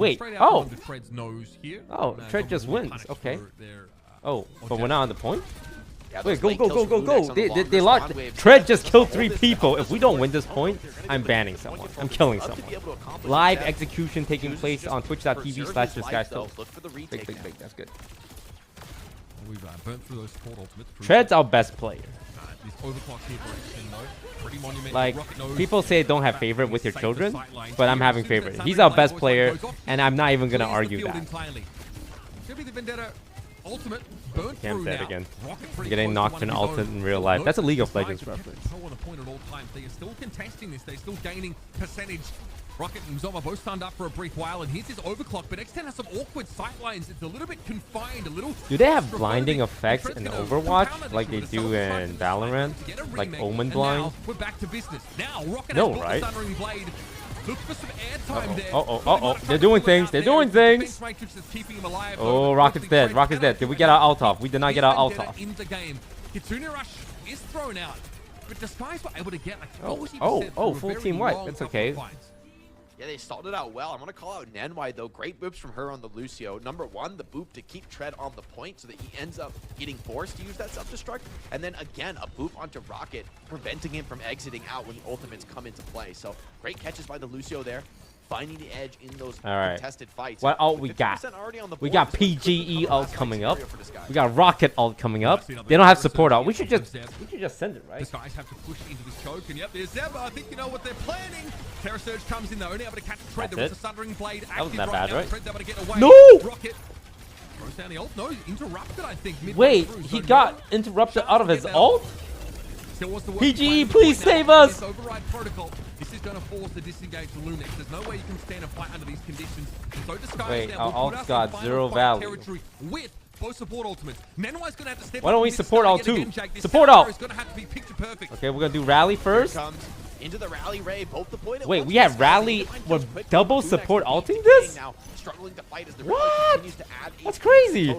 Wait. Oh. Oh, Tread just wins. Okay. Oh, but we're not on the point? Yeah, wait, go. They locked. Tread just killed 3 people. If we don't win this point, I'm banning someone. I'm killing someone. Live execution taking place on twitch.tv/DisguisedToast. Big. That's good. Tread's our best player. Like, people say don't have favorite with your children, but I'm having favorite. He's our best player, and I'm not even gonna argue that. Ultimate Yeah, I'm dead again. Getting knocked in ultimate in real life. That's a League of Legends reference. They are still contesting this. They're still gaining percentage. Rocket and Zoma both stunned up for a brief while, and here's his overclock, but X10 has some awkward sight lines. It's a little bit confined, a little... Do they have blinding effects in Overwatch like they do in Valorant? Like Omen blind? We're back to business. Now, Rocket no, has right? the Thundering Blade. Look for some airtime there. They're doing things. They're doing things. Oh, Rocket's dead. Rocket's dead. Did we get our ult off? We did not get our ult off. Kitsune Rush is thrown out, but Disguise were able to get like 40% full team wipe. That's okay. Yeah, they stalled it out well. I want to call out Nenwai, though. Great boops from her on the Lucio. Number 1, the boop to keep Tread on the point so that he ends up getting forced to use that self-destruct. And then, again, a boop onto Rocket, preventing him from exiting out when the ultimates come into play. So, great catches by the Lucio there, finding the edge in those contested fights. What ult we got? We got PGE ult coming up. We got Rocket ult coming up. They don't have support ult. We should just send it, right? Disguise have to push into this choke, and yep, there's Zeb. I think you know what they're planning. Terra Surge comes in, they're only able to catch Tread. There was a Thundering Blade. That wasn't that bad, right? Tread's able to get away. No! Rocket throws down the ult. No, interrupted, I think. Wait, he got interrupted out of his ult? PGE, please save us! Override protocol. This is going to force the disengage to Lunex. There's no way you can stand and fight under these conditions. So wait, our ult's got 0 value. With both support ultimates. Nenwai's going to have to step Why don't we support ult too? Support ult! Okay, we're going to do rally first. Into the rally ray, both the point. Wait, we have rally. We're double support ulting this? Struggling to fight as the what? continues to add that's crazy.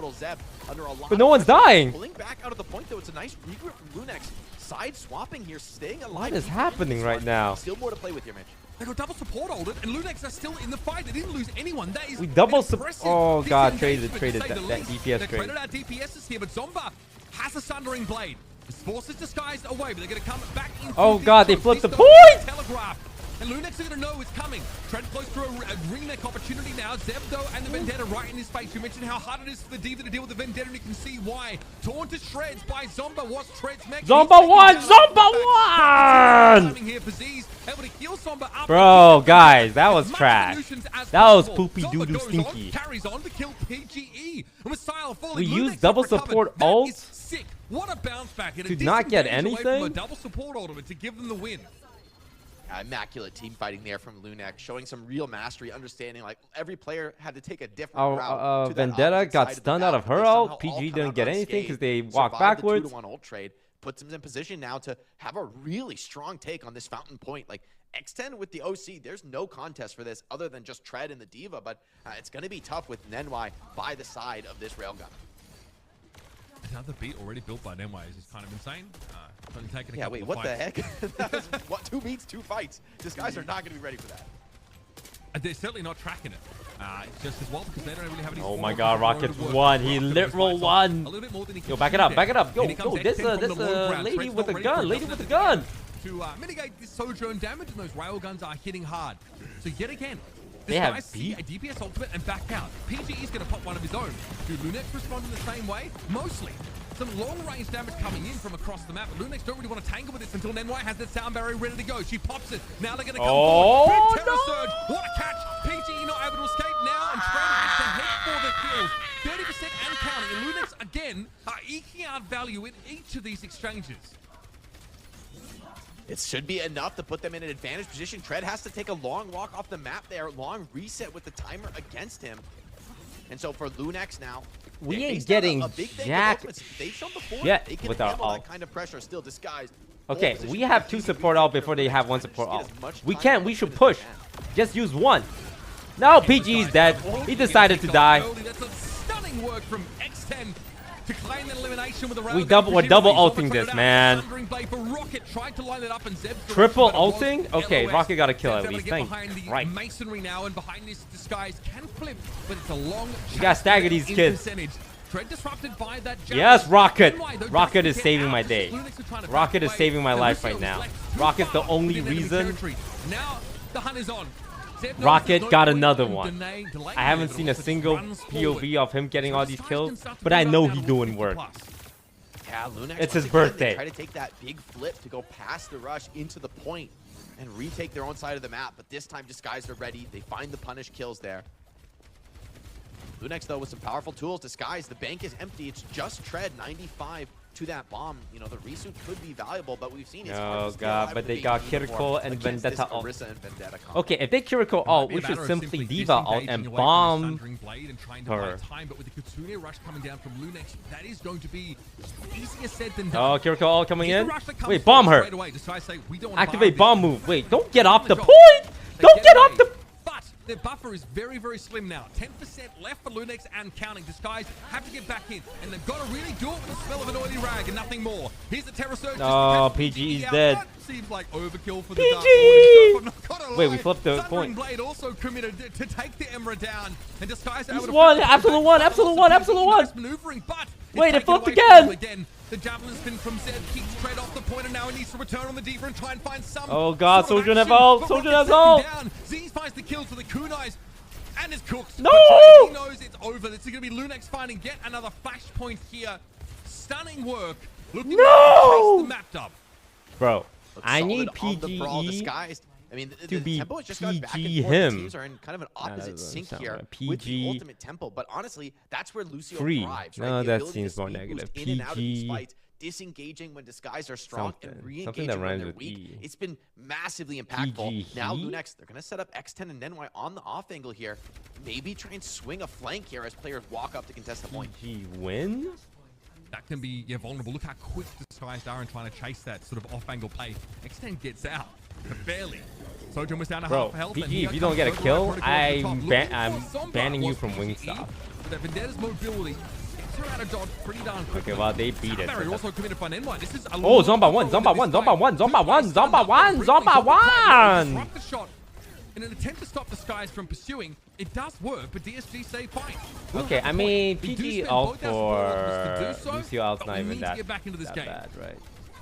But no one's dying. Pulling back out of the point though, it's a nice regroup from Lunex. Side swapping here, staying alive. What is happening right now? Still more to play with here, Mitch. They got double support ulted, and Lunex are still in the fight. They didn't lose anyone. That is we double support. Oh god, traded that DPS trade. Our DPS is here, but Zomba has a Sundering Blade. His forces disguised away, but they're going to come back in. Oh god, they flipped the point! Telegraph. And Lunex are going to know it's coming. Tread close to a ring neck opportunity now. Zebdo and the Vendetta right in his face. We mentioned how hard it is for the Diva to deal with the Vendetta, and you can see why. Torn to shreds by Zomba. What's Tread's mech? Zomba won! Zomba won! Able to heal Zomba up. Bro, guys, that was trash. That was poopy doo-doo stinky. Carries on to kill PGE. We used double support ult what a bounce back. to not get anything? A double support ultimate to give them the win. Immaculate team fighting there from Lunex, showing some real mastery, understanding like every player had to take a different route. To Vendetta got stunned out of her ult. PG didn't get anything because they walked backwards. The 2-1 ult trade puts him in position now to have a really strong take on this fountain point. Like X10 with the OC, there's no contest for this other than just Tread and the Diva, but it's going to be tough with Nenwai by the side of this railgun. Another beat already built by Nenwai is kind of insane. Yeah, wait, what the heck? That was, what, 2 beats, 2 fights? These guys are not going to be ready for that. They're certainly not tracking it. Just as well because they don't really have any. Oh my god, Rocket's won. He literal won. Yo, back it up, back it up. Yo, this lady with a gun. Lady with a gun. To mitigate this sojourn damage, and those railguns are hitting hard. So yet again, they have beat a DPS ultimate and back out. PGE is going to pop one of his own. Do Lunex respond in the same way? Mostly. Some long-range damage coming in from across the map, but Lunex don't really want to tangle with this until Nenwai has that sound barrier ready to go. She pops it. Now they're going to come forward. Big Terra Surge. What a catch. PGE not able to escape now, and Tread has to head for the kills. 30% and counting, and Lunex, again, are eking out value in each of these exchanges. It should be enough to put them in an advantage position. Tread has to take a long walk off the map there. Long reset with the timer against him. And so for Lunex now, we ain't getting jack yet with our ult. That kind of pressure still disguised. Okay, we have 2 support ult before they have 1 support ult. We should push. Just use 1. No, PG's dead. He decided to die. That's a stunning work from X10 to to claim that elimination with a We're double ulting this, man. Triple ulting? Okay, Rocket got a kill at least. Thank right. Masonry now, and behind this disguise can flip, but it's a long. You gotta stagger these kids. Tread disrupted by that. Yes, Rocket. Rocket is saving my day. Rocket is saving my life right now. Rocket's the only reason. Now the hunt is on. Rocket got another one. I haven't seen a single POV of him getting all these kills, but I know he's doing work. Yeah, Lunex, it's his again, birthday. They try to take that big flip to go past the rush into the point and retake their own side of the map, but this time Disguised are ready. They find the punish kills there. Lunex, though, with some powerful tools. Disguised, the bank is empty. It's just Tread 95 to that bomb. You know, the resuit could be valuable, but we've seen it's oh god, but they got Kiriko and Vendetta ult. Okay, if they Kiriko ult, we should simply Diva ult and bomb her. But with the Kitsune rush coming down from Lunex, that is going to be easier said than done. Oh, Kiriko ult coming in. Wait, bomb her. Activate bomb move. Wait, don't get off the point. Don't get off the. Their buffer is very, very slim now. 10% left for Lunex and counting. Disguise have to get back in, and they've got to really do it with the smell of an oily rag and nothing more. Here's the Terror Surge. Oh, PG is dead. Seems like overkill for the PG. Wait, we flipped the point. Blade also committed to take the Emra down, and Disguise he's one. Absolute one. Absolute one. Absolute one. Maneuvering, but wait, it flipped again. The javelin spin from Zed keeps Tread off the point, and now he needs to return on the Diva and try and find some. Oh god, Soldier has ult. Soldier has ult. Z finds the kills for the kunais, and is cooked. No! He knows it's over. This is going to be Lunex finding yet another flashpoint here. Stunning work. Looking to the map up. Bro, I need PGE. I mean, to be tempo has just gone back and PG forth. him. The teams are in kind of an opposite sync here PG with the ultimate tempo, but honestly, that's where Lucio thrives. Right? No, that seems more negative. In and out of these fights, disengaging when Disguised are strong and re-engaging when they're weak. It's been massively impactful. Now Lunex, they're going to set up X10 and Nenwai on the off angle here. Maybe try and swing a flank here as players walk up to contest the point. PG wins? That can be vulnerable. Look how quick Disguised are in trying to chase that sort of off-angle play. X10 gets out, but barely. Sojourn was down to half health. PG, if you don't get a kill, I'm banning you from Wingstop. That Vendetta's mobility gets her out of dodge pretty darn quickly. Okay, well, they beat it. Also committed by Nenwai. This is oh, Zomba 1, Zomba 1, Zomba 1, Zomba 1, Zomba 1, Zomba 1! Disrupt the shot. In an attempt to stop Disguise from pursuing, it does work, but DSG say fine. Okay, I mean, PG ult for Lucio ult's not even that bad, right?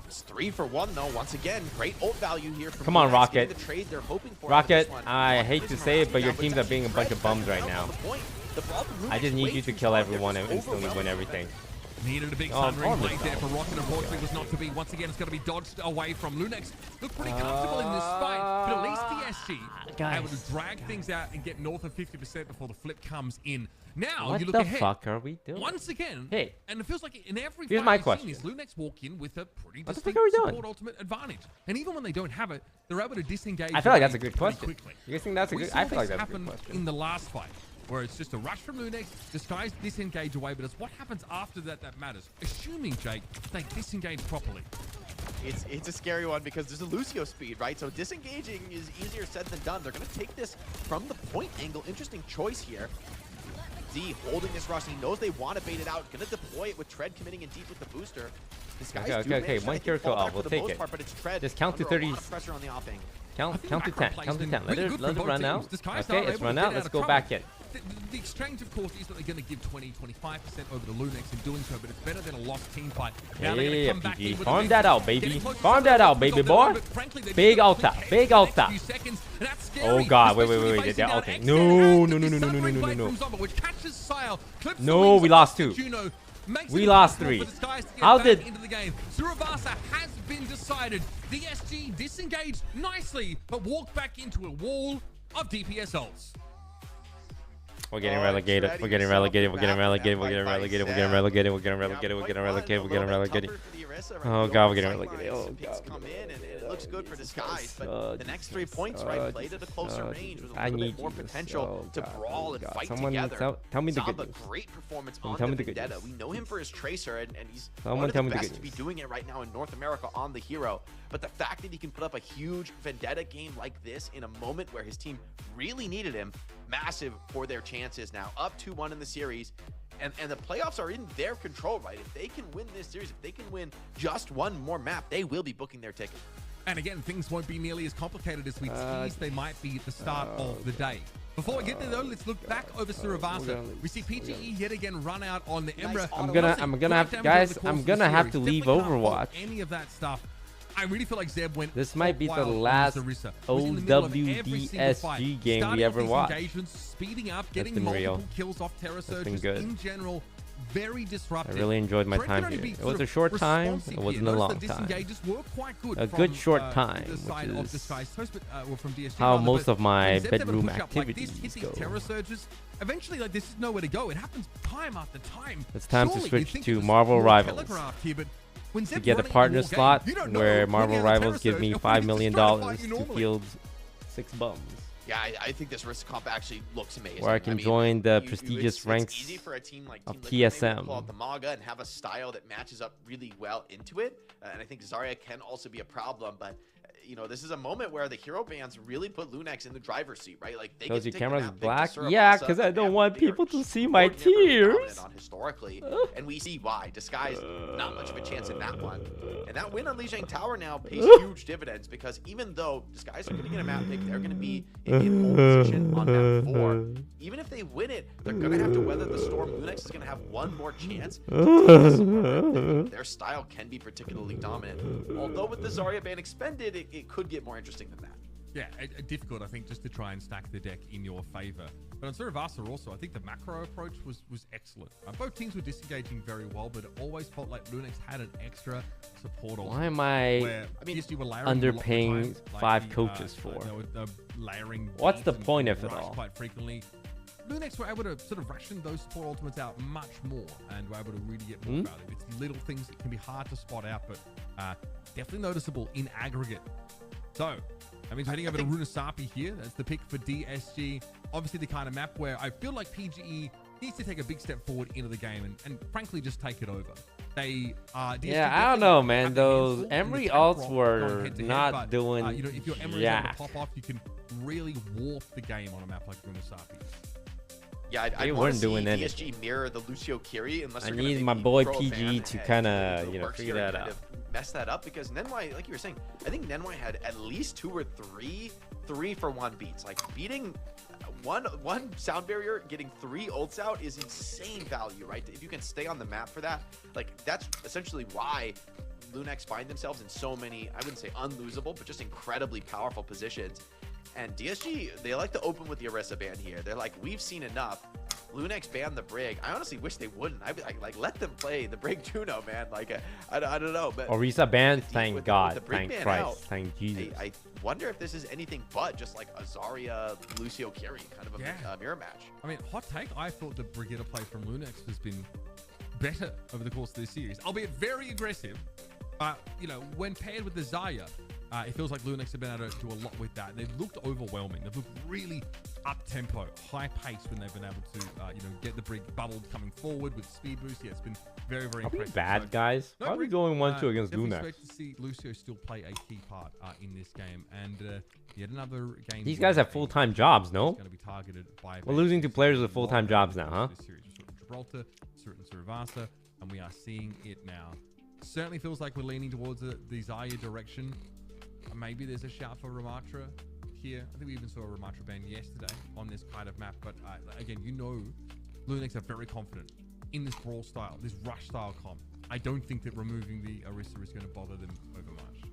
It's 3 for 1 though. Once again, great ult value here. From come on, Rocket. The trade they're hoping for Rocket, I hate to say it, but your teams are being a bunch of bums right now. I just need you to kill everyone and instantly win everything. Needed a big thundering blade there for Rocket. Unfortunately, was not to be. Once again, it's going to be dodged away from Lunex. Look pretty comfortable in this fight, but at least DSG able to drag things out and get north of 50% before the flip comes in. Now what you look the ahead. fuck are we doing? Once again, hey, and it feels like in every here's fight my we've question. seen is Lunex walk in with a pretty what distinct support ultimate advantage, and even when they don't have it, they're able to disengage. I feel like that's a good question. Quickly. You guys think that's a good? I feel like that's a good question. In the last fight, where it's just a rush from Lunex, Disguise disengage away, but it's what happens after that that matters. Assuming, Jake, they disengage properly. It's a scary one because there's a Lucio speed, right? So disengaging is easier said than done. They're going to take this from the point angle. Interesting choice here. Z holding this rush. He knows they want to bait it out. Going to deploy it with Tread committing in deep with the booster. This guy's okay. One Kiriko out. We'll take it. Part, but it's Tread just count to 30. Pressure on the off angle. Count to 10. Count to 10. Let it run out. Okay, it's run out. Let's go back in. The exchange, of course, is that they're going to give 20-25% over to Lunex in doing so, but it's better than a lost team fight. Now yeah, PG. Farm that out, baby. Farm that out, baby boy. Big ulta. Big ulta. Oh god, wait. They're ulting. No. No, we lost 2. We lost 3. How did... Surabasa has been decided. The SG disengaged nicely, but walked back into a wall of DPS ults. We're getting relegated. We're getting relegated. We're getting relegated. We're getting relegated. We're getting relegated. We're getting relegated. We're getting relegated. We're getting relegated. Oh god, we're getting relegated. Oh god. Come in and it looks good for Disguise, but the next 3 points, right, played at a closer range with a little bit more potential to brawl and fight together. Tell me the good news. Great performance on the Vendetta. We know him for his Tracer, and he's one of the best to be doing it right now in North America on the hero. But the fact that he can put up a huge Vendetta game like this in a moment where his team really needed him, massive for their chances now. Up 2-1 in the series. And the playoffs are in their control, right? If they can win this series, if they can win just one more map, they will be booking their ticket. And again, things won't be nearly as complicated as we teased they might be at the start of the day. Before we get there though, let's look back over Suravasa. We see PGE yet again run out on the Emra. I'm gonna have, guys, I'm gonna have to leave Overwatch. Any of that stuff. I really feel like Zeb went. This might be the last OWDSG game we ever watched. Speeding up, getting multiple kills off Terra Surges. In general, very disruptive. I really enjoyed my time here. It was a short time. It wasn't a long time. A good short time, which is how most of my bedroom activities go. Terra Surges. Eventually, like, this is nowhere to go. It happens time after time. It's time to switch to Marvel Rivals. To get a partner slot where Marvel Rivals give me $5 million to field 6 bums. Yeah, I think this risk comp actually looks amazing. Where I can join the prestigious ranks easy for a team like of TSM. Pull out the Maga and have a style that matches up really well into it. And I think Zarya can also be a problem, but you know, this is a moment where the hero bans really put Lunex in the driver's seat, right? Like, they Those your camera's black? Yeah, because I don't want people to see my tears. On historically, and we see why. Disguise, not much of a chance in that one. And that win on Lijiang Tower now pays huge dividends, because even though Disguise are going to get a map pick, they're going to be in pole position on map 4. Even if they win it, they're going to have to weather the storm. Lunex is going to have one more chance. Their style can be particularly dominant. Although with the Zarya ban expended, it could get more interesting than that. Yeah, difficult, I think, just to try and stack the deck in your favor. But on Suravasa also, I think the macro approach was excellent. Both teams were disengaging very well, but it always felt like Lunex had an extra support. Why am I underpaying 5 coaches for? Layering. What's the point of it all? Quite frequently. Lunex were able to sort of ration those support ultimates out much more, and were able to really get more value. It's little things that can be hard to spot out, but definitely noticeable in aggregate. So that means heading over to Runasapi here. That's the pick for DSG. Obviously the kind of map where I feel like PGE needs to take a big step forward into the game and frankly just take it over. They yeah, I don't know, man. Those Emery alts were not doing you know, if your Emery is able to pop off, you can really warp the game on a map like Runasapi. Yeah, I want to see DSG mirror the Lucio Kiri, unless I need my boy PG to kind of, you know, figure that out. Mess that up, because Nenwai, like you were saying, I think Nenwai had at least 2 or 3 3-for-1 beats. Like, beating one sound barrier, getting 3 ults out is insane value, right? If you can stay on the map for that, like, that's essentially why Lunex find themselves in so many, I wouldn't say unlosable, but just incredibly powerful positions. And DSG, they like to open with the Orisa ban here. They're like, we've seen enough. Lunex banned the Brig. I honestly wish they wouldn't. I'd be like, let them play the Brig Juno, man. Like, I don't know. But Orisa ban, thank God, thank Christ, thank Jesus. I wonder if this is anything but just like a Zarya, Lucio Kiri kind of a mirror match. I mean, hot take, I thought the Brigitte play from Lunex has been better over the course of this series, albeit very aggressive. You know, when paired with the Zarya, it feels like Lunex have been able to do a lot with that. They've looked overwhelming. They've looked really up-tempo, high-pace when they've been able to, you know, get the Brig bubbled coming forward with speed boost. Yeah, it's been very, very impressive. Are we bad, guys? Why are we going 1-2 against Lunex? It's great to see Lucio still play a key part in this game. And yet another game. These guys have full-time jobs, no? Going to be targeted by We're losing to players with full-time jobs now, huh? Gibraltar, Suravasa, and we are seeing it now. Certainly feels like we're leaning towards the Zarya direction. Maybe there's a shout for Ramatra here. I think we even saw a Ramatra ban yesterday on this kind of map. But again, you know, Lunex are very confident in this brawl style, this rush style comp. I don't think that removing the Orisa is going to bother them over much.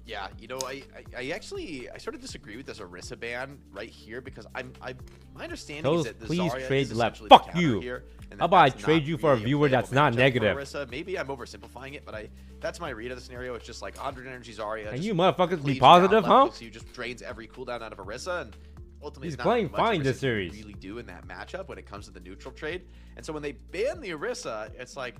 Yeah, you know, I actually sort of disagree with this Orisa ban right here, because my understanding is that the Zarya trade is left. essentially Fuck the you. Here, how about I trade you for a viewer that's not negative? Orisa. Maybe I'm oversimplifying it, but that's my read of the scenario. It's just like 100 energy Zarya. And you motherfuckers be positive, huh? So you just drains every cooldown out of Orisa, and ultimately he's playing fine this series. Really do in that matchup when it comes to the neutral trade. And so when they ban the Orisa, it's like,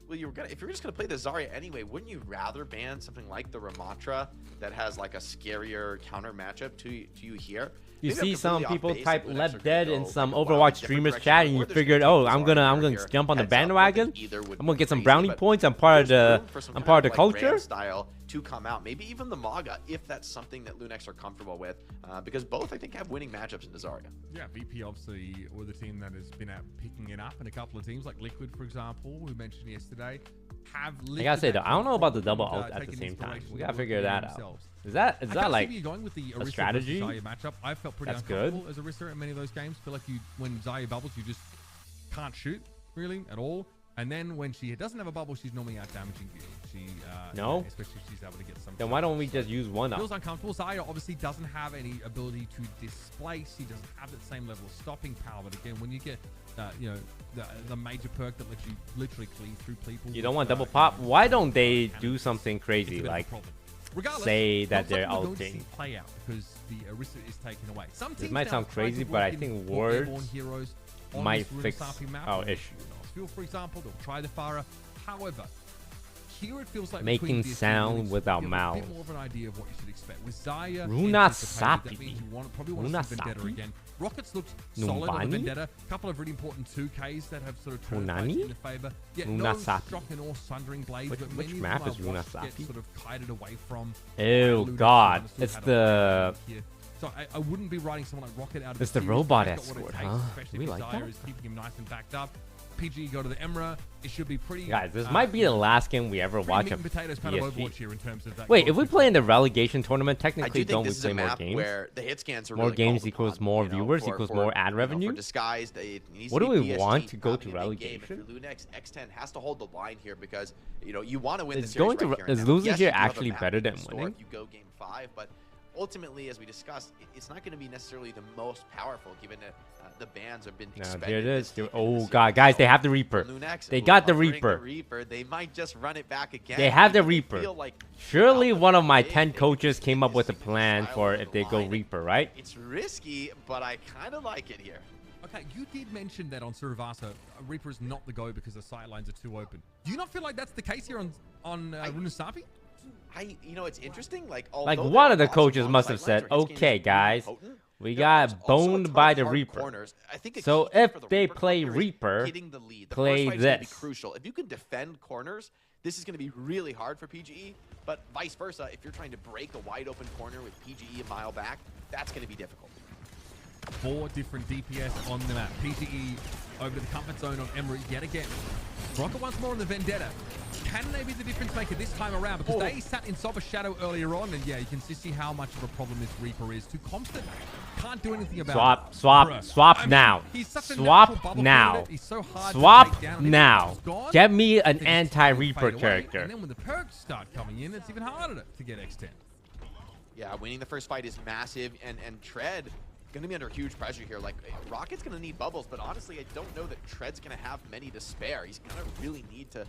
well, if you're just gonna play the Zarya anyway, wouldn't you rather ban something like the Ramatra that has like a scarier counter matchup to you here? You see some people type "left dead" in some Overwatch streamers chat, and you figured, oh, I'm gonna jump on the bandwagon. I'm gonna get some brownie points. I'm part of the culture. Style to come out, maybe even the Maga, if that's something that Lunex are comfortable with, because both I think have winning matchups in Zarya. Yeah, VP obviously were the team that has been out picking it up, and a couple of teams like Liquid, for example, we mentioned yesterday, have. I gotta say though, I don't know about the double ult at the same time. We gotta figure that out. Is that like going with the a strategy? Matchup. I felt pretty uncomfortable as Orisa in many of those games. Feel like when Zarya bubbles, you just can't shoot really at all. And then when she doesn't have a bubble, she's normally out damaging you. No. Especially if she's able to get some. Then why don't we just use one up? Feels uncomfortable. Zarya obviously doesn't have any ability to displace. He doesn't have that same level of stopping power. But again, when you get the major perk that lets you literally cleave through people. You don't want double pop. Why don't they do something crazy like say that they're ulting? Play out because the Orisa is taken away. This might sound crazy, but I think words might fix our issue. For example, they'll try the Pharah. However, here it feels like making sound with our mouth. A bit more of an idea of what you should expect. With Zarya, Runasapi. Probably want to see Vendetta again. Rockets looked solid on the Vendetta. A couple of really important 2Ks that have sort of turned in their favor. Yeah, no Strocken or Sundering Blades, but which map is Runasapi? Sort of kited away from. Oh God, it's the. So I wouldn't be riding someone like Rocket out of. It's the robot escort, huh? We like that. Is keeping him nice and backed up. PG go to the Emra. It should be pretty. Guys, this might be the last game we ever watch of BSG. Kind of Overwatch here in terms of that. Wait, if we play in the relegation tournament, technically don't we play more games? Where the hit scans are more really games equals more viewers equals more ad revenue. What do we want to go to relegation? Lunex X10 has to hold the line here because you want to win. Is losing here actually better than winning? You go game 5, but ultimately, as we discussed, it's not going to be necessarily the most powerful, given that the bans have been expected. There it is. Oh God, guys, they have the Reaper. They got the Reaper. They might just run it back again. They have the Reaper. Surely one of my 10 coaches came up with a plan for if they go Reaper, right? It's risky, but I kind of like it here. Okay, you did mention that on Survasa, Reaper is not the go because the sidelines are too open. Do you not feel like that's the case here on Runasapi? It's interesting. Like one of the coaches must have said, "Okay, guys, we got boned by the Reaper. So if they play Reaper, play this." Crucial. If you can defend corners, this is going to be really hard for PGE. But vice versa, if you're trying to break a wide open corner with PGE a mile back, that's going to be difficult. 4 different DPS on the map. PGE over to the comfort zone on Emery yet again. Rocket once more on the Vendetta. Can they be the difference maker this time around? Because they sat in Sober Shadow earlier on, and yeah, you can just see how much of a problem this Reaper is. Too constant. Can't do anything about it. Swap now. Swap now. He's so hard swap now. Get me an anti-Reaper character. And then when the perks start coming in, it's even harder to get X10. Yeah, winning the first fight is massive, and Tread going to be under huge pressure here. Like, Rocket's going to need bubbles, but honestly, I don't know that Tread's going to have many to spare. He's going to really need to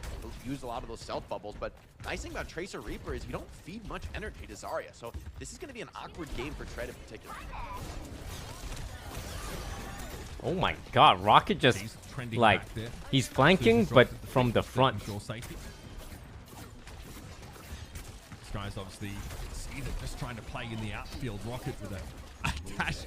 use a lot of those self bubbles. But nice thing about Tracer Reaper is you don't feed much energy to Zarya. So this is going to be an awkward game for Tread in particular. Oh my God, Rocket just, like, he's flanking, but from the front. This guy's obviously just trying to play in the outfield. Rocket with a dash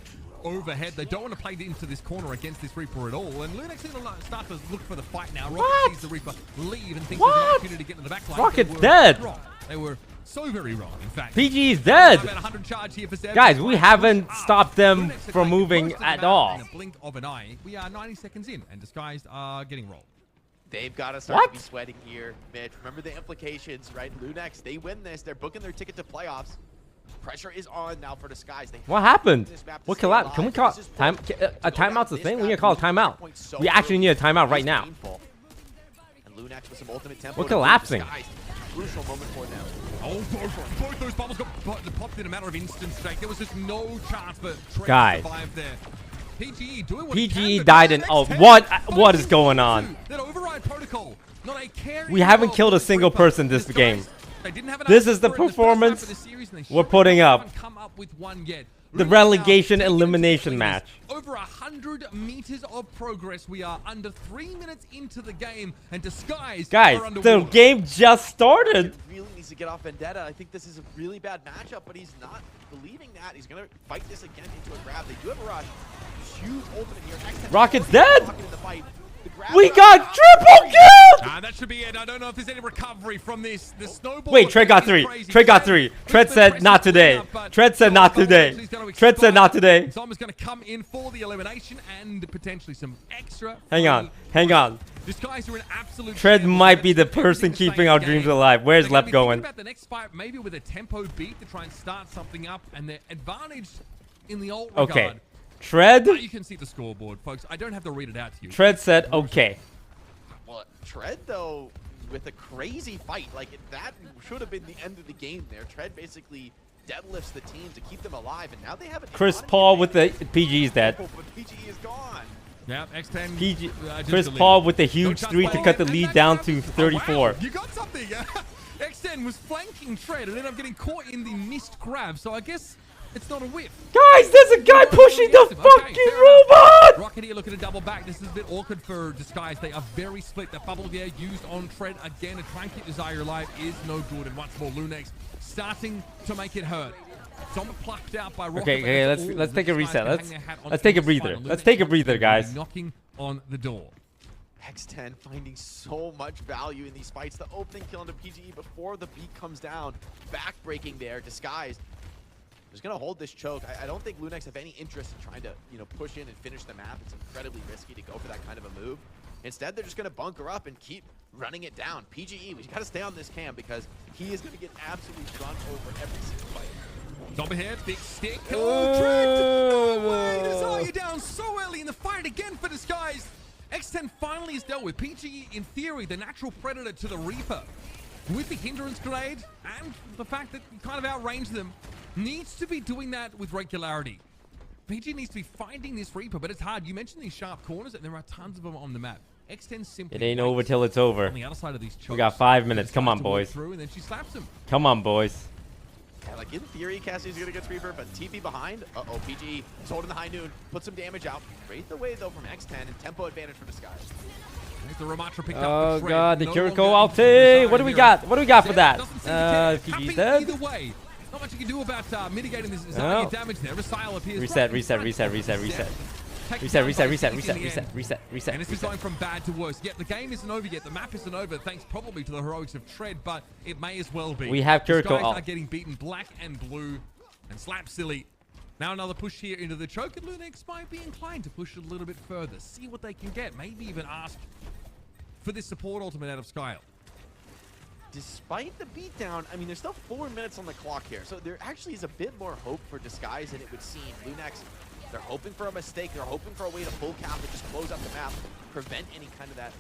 overhead. They don't want to play into this corner against this Reaper at all. And Lunex is going to start to look for the fight now. Rocket sees the Reaper leave and thinks there's an opportunity to get into the back line. Rocket's dead. They were so very wrong, in fact. PG is dead. About 100 charge here for Guys, we haven't stopped them from moving at all. In a blink of an eye, we are 90 seconds in, and Disguised are getting rolled. They've got to start to be sweating here, Mitch. Remember the implications, right? Lunex, they win this. They're booking their ticket to playoffs. Pressure is on now for Disguised. What happened? What collapse? Can we call time? A timeout's the thing. We need to call a timeout. We actually need a timeout right now. We're collapsing. Crucial moment for them. Oh, both those bubbles got popped in a matter of instance. There was just no chance for Trey to survive there. PGE doing what PGE died in. Oh, what is going on? That override protocol. Not a we haven't killed a single person this game. This is the performance we're putting up. Come up with one yet. the relegation elimination match. Over 100 meters of progress. We are under 3 minutes into the game, and Disguised Guys, are the game just started. He really needs to get off Vendetta. I think this is a really bad matchup, but he's not believing that. He's going to fight this again into a grab. They do have a rush. Huge ultimate here. Rocket's dead. Rocket in the fight. We got triple kill! That should be it. I don't know if there's any recovery from this. The snowball. Wait, Tread got 3. Tread got 3. Tread said not today. Tread said not today. Tread said not today. Zomba's going to come in for the elimination and potentially some extra. Hang on. Hang on. Disguised are in absolute Tread shambles. might be the person keeping our dreams alive. Where's Lep going? About the next fight, maybe with a tempo beat to try and start something up, and their advantage in the ult regard. Okay. Tread? You can see the scoreboard, folks. I don't have to read it out to you. Tread said okay. Well, Tread, though, with a crazy fight, like that should have been the end of the game there. Tread basically deadlifts the team to keep them alive, and now they have a Chris Paul with the PG is dead. but PG is gone. Yeah, X10. PG, Chris Paul with the huge 3 to cut the lead down to 34. Wow, you got something. X10 was flanking Tread and ended up getting caught in the missed grab, so I guess it's not a whiff. Guys, there's a guy pushing the fucking robot! Rocket here looking to double back. This is a bit awkward for Disguise. They are very split. The bubble there used on Tread again to try and keep Desire alive is no good. And once more, Lunex starting to make it hurt. Zomba plucked out by Rocket. Okay, let's take a reset. Let's take a breather. Let's take a breather, guys. Knocking on the door. X10 finding so much value in these fights. The opening kill into PGE before the beat comes down. Back-breaking there. Disguised. Just going to hold this choke. I don't think Lunex have any interest in trying to, push in and finish the map. It's incredibly risky to go for that kind of a move. Instead, they're just going to bunker up and keep running it down. PGE, we got to stay on this cam because he is going to get absolutely run over every single fight. Zomba here, big stick. Oh, Tread! No way! Desire down so early in the fight again for Disguise. X10 finally is dealt with. PGE, in theory, the natural predator to the Reaper. With the hindrance grenade and the fact that you kind of outrange them, needs to be doing that with regularity. PG needs to be finding this Reaper, but it's hard. You mentioned these sharp corners, and there are tons of them on the map. X10 simply it ain't over till it's over. On the other side of these chokes, we got 5 minutes. Come on, boys. Through, and then she slaps him. Come on, boys. Yeah, like in theory, Cassie's gonna get Reaper, but TP behind. Uh-oh, PG is holding the high noon. Put some damage out. Raised the way though from X10 and tempo advantage for Disguise. Oh god, the Jericho ulti. What do we got? What do we got for that? PG's dead. Either way, not much you can do about mitigating this damage there. Appears reset. And this is going from bad to worse. Yet the game isn't over yet. The map isn't over, thanks probably to the heroics of Tread, but it may as well be. We have Jericho are getting beaten black and blue and slap silly. Now another push here into the choke, and Lunex might be inclined to push a little bit further. See what they can get. Maybe even ask for this support ultimate out of Skyle. Despite the beatdown, I mean, there's still 4 minutes on the clock here. So there actually is a bit more hope for Disguise than it would seem. Lunex, they're hoping for a mistake. They're hoping for a way to full cap and just close out the map, prevent any kind of that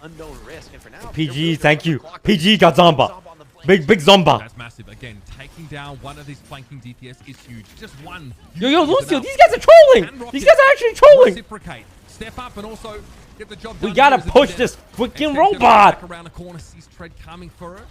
unknown risk. And for now, PG, thank you. PG got Zomba. Big Zomba. That's massive. Again, taking down one of these flanking DPS is huge. Just one. Yo, Lucio, these guys are trolling. These guys are actually trolling. Reciprocate. Step up and also get the job done. We gotta push this freaking robot. Back around the corner, sees Tread coming for it.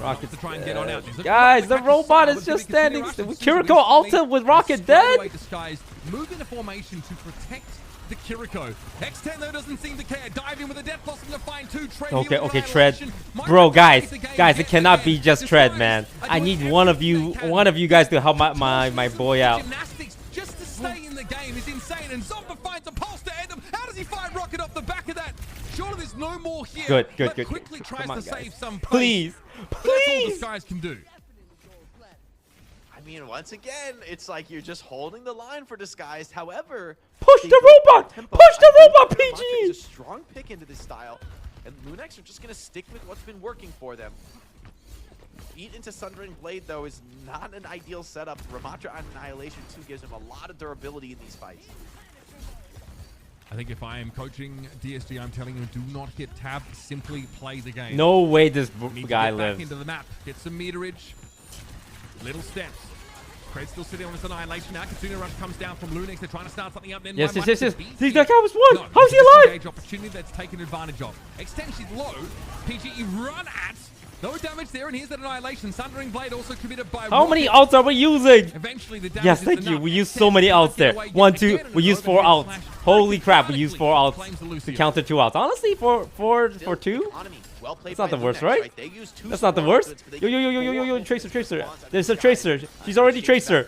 Rocket's to try and get on out. Guys, the robot is just standing still. Kiriko ulted with Rocket dead. Disguised. Move into formation to protect the Kiriko. X10 though doesn't seem to care. Dive in with a death blossom to find two. Tread. Okay, Tread. Bro, guys, it cannot be just Tread, man. I need one of you guys to help my boy out. Gymnastics just to stay in the game is insane, and Zomba finds a pulse to end him. How does he find Rocket off the back of that? Surely there's no more here. Good. Quickly tries to save some pace. Please. That's all this guys can do. I mean, once again, it's like you're just holding the line for Disguised. However, push the robot! Push the robot, PG! It's a strong pick into this style, and Lunex are just going to stick with what's been working for them. Eat into Sundering Blade, though, is not an ideal setup. Ramatra Annihilation 2 gives him a lot of durability in these fights. I think if I am coaching DSG, I'm telling him, do not hit tab, simply play the game. No way this guy lives. Back into the map, get some meterage, little steps. Craig still sitting on this Annihilation now. Katsuna Rush comes down from Lunex. They're trying to start something up. Then yes. See, that guy was one. How's he alive? Opportunity that's taken advantage of. Extension low. PGE run at No damage there, and here's that annihilation. Sundering Blade also committed by How many ults are we using? Eventually, the damage Yes, is thank you. enough. We used so many ults there. 1, 2. We used 4 ults. Holy crap, we used 4 ults to counter 2 ults. Honestly, for 2? That's not the worst, right? That's not the worst. Yo, Tracer. There's a Tracer. She's already Tracer.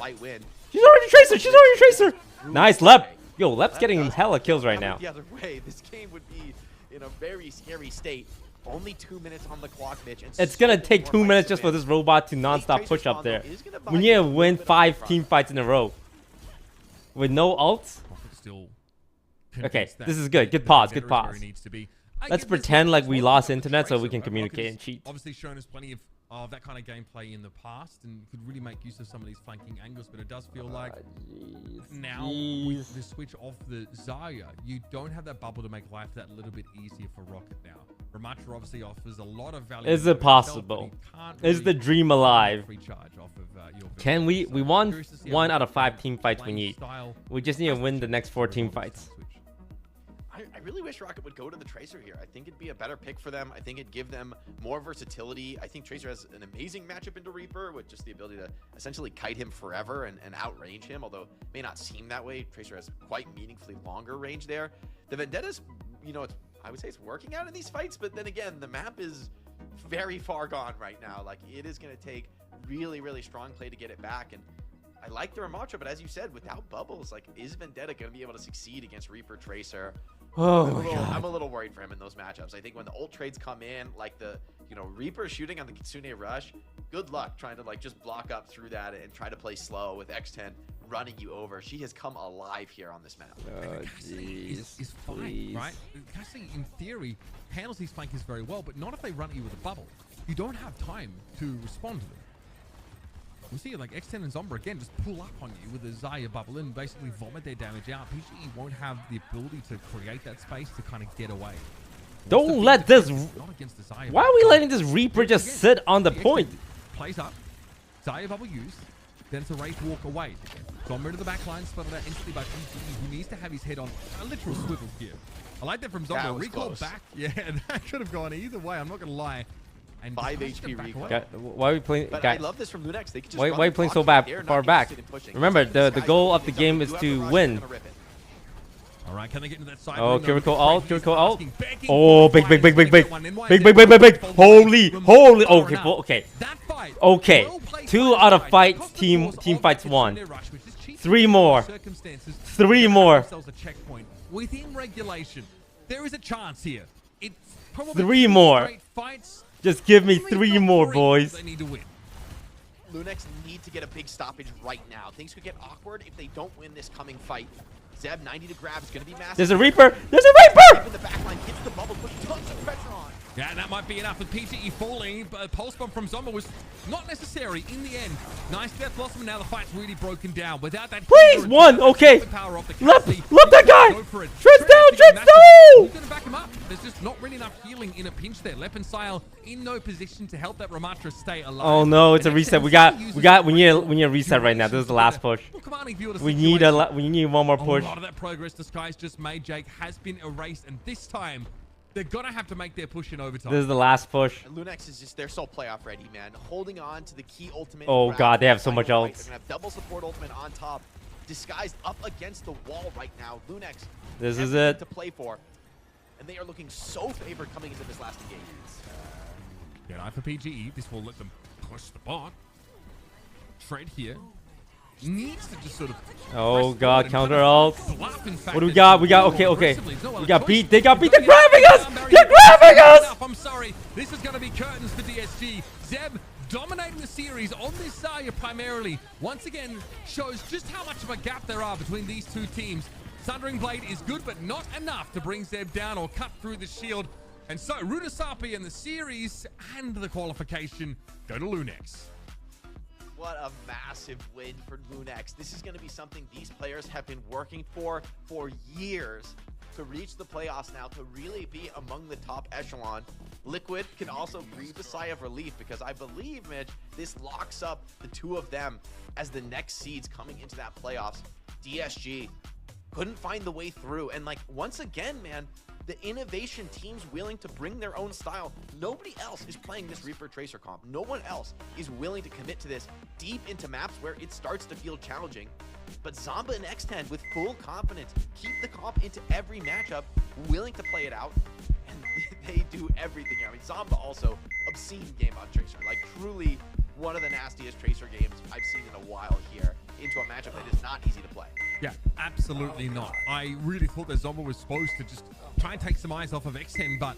Nice, Lep. Yo, Lep's getting hella kills right now. The other way, this game would be in a very scary state. Only 2 minutes on the clock, Mitch. It's gonna take 2 minutes just for this robot to non-stop push up there. We need to win 5 team fights in a row. With no ults? Okay, this is good. Good pause. Let's pretend like we lost internet so we can communicate and cheat. Obviously shown us plenty of that kind of gameplay in the past and could really make use of some of these flanking angles, but it does feel like now with the switch off the Zarya, you don't have that bubble to make life that little bit easier for Rocket now. Ramatra obviously offers a lot of value. Is it possible? Is the dream alive? Can we won 1 out of 5 team fights we need. We just need to win the next 4 team fights. I really wish Rocket would go to the Tracer here. I think it'd be a better pick for them. I think it'd give them more versatility. I think Tracer has an amazing matchup into Reaper with just the ability to essentially kite him forever and outrange him, although it may not seem that way. Tracer has quite meaningfully longer range there. The Vendetta's, you know, I would say it's working out in these fights, but then again, the map is very far gone right now. Like, it is going to take really, really strong play to get it back. And I like the Ramatra, but as you said, without bubbles, like, is Vendetta going to be able to succeed against Reaper Tracer? I'm a little worried for him in those matchups. I think when the ult trades come in, like the, you know, Reaper shooting on the Kitsune Rush, good luck trying to like just block up through that and try to play slow with X10 running you over. She has come alive here on this map. Is fine, right? Cassidy, in theory, handles these flankers very well, but not if they run at you with a bubble. You don't have time to respond to them. We see like X10 and Zombra again just pull up on you with a Zarya bubble and basically vomit their damage out. PGE won't have the ability to create that space to kind of get away. Don't let this. Why are we letting this Reaper just sit on the point? Plays up. Zarya bubble used. Then it's a Wraith walk away. Zombra to the back line, spotted out instantly by PGE, who needs to have his head on a literal swivel here. I like that from Zombra. Recall back. Yeah, that could have gone either way. I'm not going to lie. And 5 HP recall. Why are we playing? But I love this from Lunex. They could just why are you playing so far back? Remember, the goal of the game is to win. All right, can they get into that side? Oh, Kiriko ult. Oh, big. Holy. Okay. 2 out of 5 team fights won. 3 more. 3 more. Within regulation, there is a chance here. It's probably 3 more. Fights. Just give me 3 more, boys. They need to win. Lunex need to get a big stoppage right now. Things could get awkward if they don't win this coming fight. Zeb 90 to grab is going to be massive. There's a Reaper. There's a Reaper. In the back line, gets the bubble, puts tons of pressure on. Yeah, and that might be enough with PGE falling, but Pulse Bomb from Zombra was not necessary in the end. Nice Death Blossom, and now the fight's really broken down. Without that, please, 1, okay. Left that guy. Treads down. He's going to back him up. There's just not really enough healing in a pinch there. Lep and Sile in no position to help that Ramatra stay alive. Oh no, it's a reset. We need a reset right now. This is the last push. We need one more push. A lot of that progress Disguise just made, Jake, has been erased, and this time they're gonna have to make their push in overtime. This is the last push. And Lunex is just, they're so playoff ready, man. Holding on to the key ultimate. Oh god, they have so much ults. They're gonna have double support ultimate on top. Disguised up against the wall right now. Lunex. This is it. To play for. And they are looking so favored coming into this last engagement. Yeah, eye for PGE. This will let them push the bot. Tread here. Needs to just sort of. Oh god, counter ult. What do we got? Okay. We got beat. They got beat. They're grabbing us. They're grabbing us. I'm sorry. This is going to be curtains for DSG. Zeb dominating the series on this Zarya primarily. Once again, shows just how much of a gap there are between these two teams. Sundering Blade is good, but not enough to bring Zeb down or cut through the shield. And so, Rudasapi in the series and the qualification go to Lunex. What a massive win for Lunex. This is going to be something these players have been working for years to reach the playoffs now, to really be among the top echelon. Liquid can also breathe a sigh of relief because I believe, Mitch, this locks up the 2 of them as the next seeds coming into that playoffs. DSG couldn't find the way through. And like, once again, man, The innovation teams willing to bring their own style. Nobody else is playing this Reaper Tracer comp. No one else is willing to commit to this deep into maps where it starts to feel challenging. But Zomba and X10 with full confidence keep the comp into every matchup, willing to play it out, and they do everything here. I mean, Zomba also obscene game on Tracer, like truly one of the nastiest Tracer games I've seen in a while here into a matchup that is not easy to play. Yeah, absolutely not. I really thought that Zomba was supposed to just try and take some eyes off of X10, but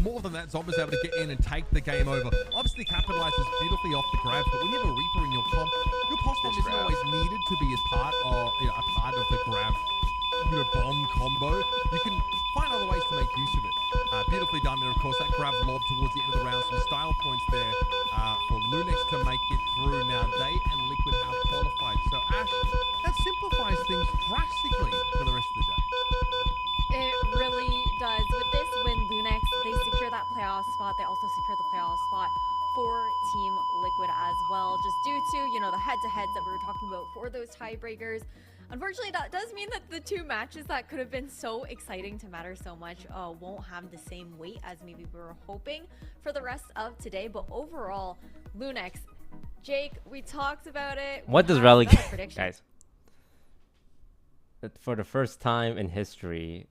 more than that, Zomba's able to get in and take the game over. Obviously capitalizes beautifully off the grabs, but when you have a Reaper in your comp, your pulse bomb isn't always needed to be as part of a part of the grab bomb combo. You can find other ways to make use of it. Beautifully done there, of course. That grab lob towards the end of the round. Some style points there for Lunex to make it through. Now, they and Liquid have qualified. So, Ash, that simplifies things drastically for the rest of the day. It really does. With this win, Lunex, they secure that playoff spot. They also secure the playoff spot for Team Liquid as well, just due to, the head-to-heads that we were talking about for those tiebreakers. Unfortunately, that does mean that the two matches that could have been so exciting to matter so much won't have the same weight as maybe we were hoping for the rest of today. But overall, Lunex, Jake, we talked about it. What does relegate, guys? For the first time in history,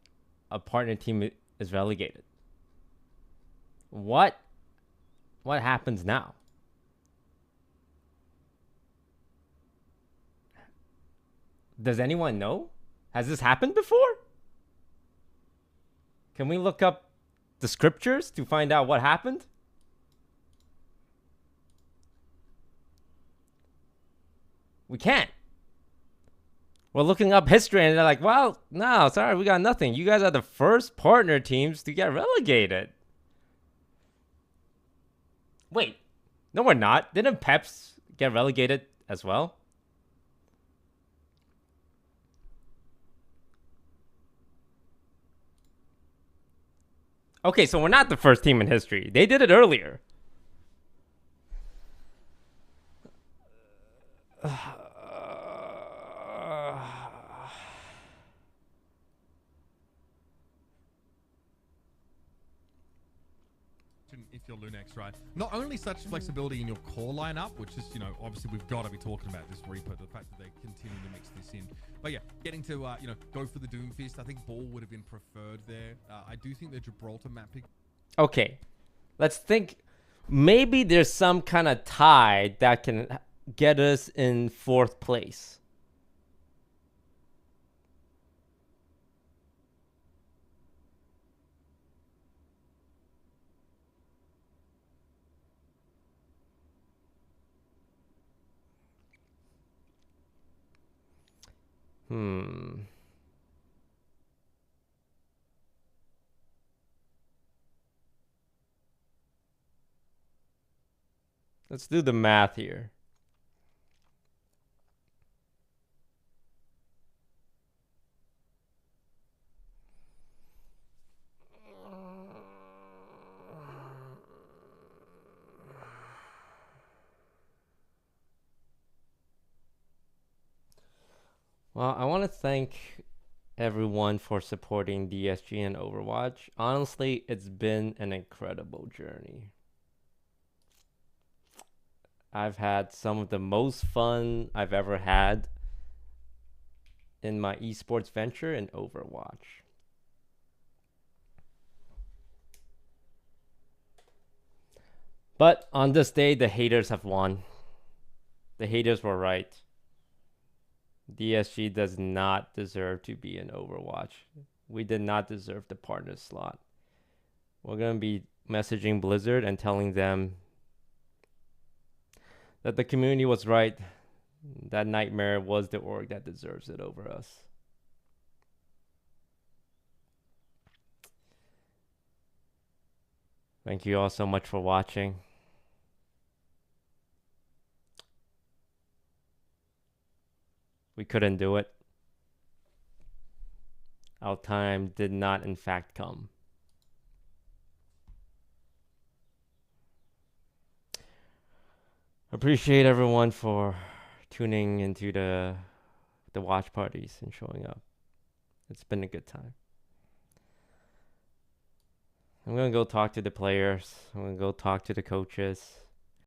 a partner team is relegated. What happens now? Does anyone know? Has this happened before? Can we look up the scriptures to find out what happened? We can't. We're looking up history and they're like, well, no, sorry, we got nothing. You guys are the first partner teams to get relegated. Wait, no, we're not. Didn't Peps get relegated as well? Okay, so we're not the first team in history. They did it earlier. If you're Lunex, right? Not only such flexibility in your core lineup, which is, obviously we've got to be talking about this Reaper, the fact that they continue to mix this in. But yeah, getting to, go for the Doomfist. I think Ball would have been preferred there. I do think the Gibraltar map pick. Okay, let's think. Maybe there's some kind of tie that can get us in 4th place. Let's do the math here. Well, I want to thank everyone for supporting DSG and Overwatch. Honestly, it's been an incredible journey. I've had some of the most fun I've ever had in my esports venture in Overwatch. But on this day, the haters have won. The haters were right. DSG does not deserve to be in Overwatch. We did not deserve the partner slot. We're going to be messaging Blizzard and telling them that the community was right. That Nightmare was the org that deserves it over us. Thank you all so much for watching. We couldn't do it. Our time did not, in fact, come. Appreciate everyone for tuning into the watch parties and showing up. It's been a good time. I'm gonna go talk to the players. I'm gonna go talk to the coaches.